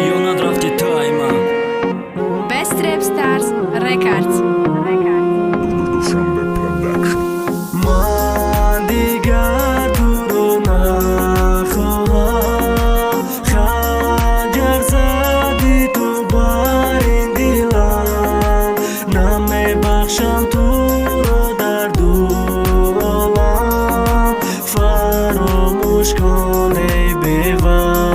خیانت رفتی تایما Best Rap Stars Records. من دیگر تو رو نخواهم خنجر زدی تو بر این دلم نمیبخشم تو رو در دو عالم فراموش کن ای بی‌وفایم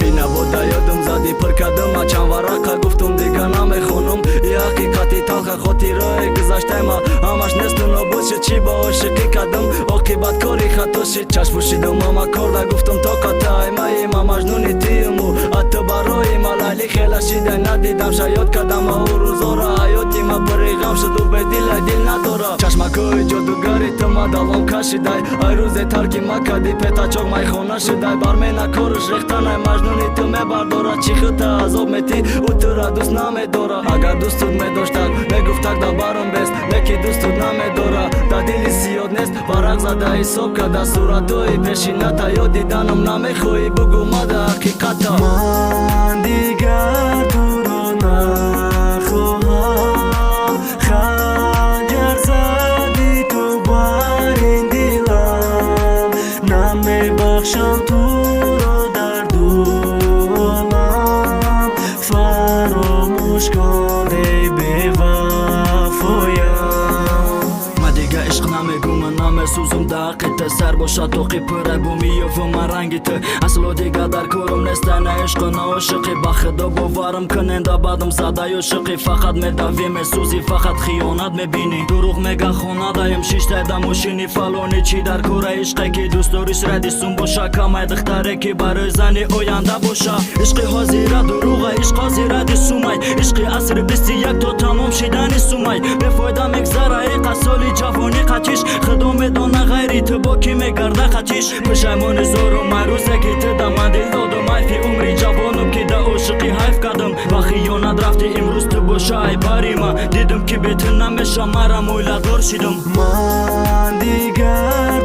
بی نبوده یادم زدی پر کردم چند ورقه گفتم دیگه نمیخونم یه حقیقتی تلخ خاطره گذشته ما همش نیست و نبود شد چی با عاشقی کردم عاقبت کاری خطا شد چشم پوشیدم اما کرده گفتم طاقت ایمه ما مجنونی تیم و حتی برای ما لیلی خیلی شیده ندیدم شاید کردم او روزا را حیاتی ما پریغم شد و به دل نداره چشمکای جادوگری تو ما دلم کشیده ای روز ترکی ما کردی پتا چاق مای خونه شده برمی نکارش ریختن ای مجنونی تو میبرداره چی خط عذاب میتی او تو را دوست نمیداره اگر دوستت میداشتک میگفتک دا برم بست لیکی دوستت نمیداره دا دلی زیاد نیست ورق زده حساب کرده صورتای پیشینتا یا دیدنم نمیخوایی بگو ما دا حقیقتا من دیگر تو رو نخواهم خنجر زدی تو بر این دلم نمیبخشم تو رو در دو عالم فراموش کن ای بی‌وفایم من دیگه عشق نمیگم من نمیسوزم دقیقه سر باشد توقی پره بومی و من رنگی تو اصلا دیگه در کارم نیست نه عشق نه عاشقی با خدا باورم کننده بعدم زده یا شقی فقط میدوی میسوزی فقط خیانت میبینی دروغ میگه خونه دایم شیش دم ماشینی فلانی چی در کار عشقی که دوست داریش ردیسون باشه کمه دختره که برای زنی آینده باشه عشق حاضره دروغه عشق حاضره دی سومای عشق عصر 21 تا تمام شدنی سومای بفایده میگذره ای قسالی جوانی قچیش خدا میدانه غیری تو با کی میگرده قچیش پشیمان زارو مروزه که تو دا من دل دادم ای فی عمری جوانم که دا عاشقی حیف کردم با خیانت رفتی امروز تو باشه ای باری ما دیدم که بیتون نمیشه مرم اوله دار شدم من دیگر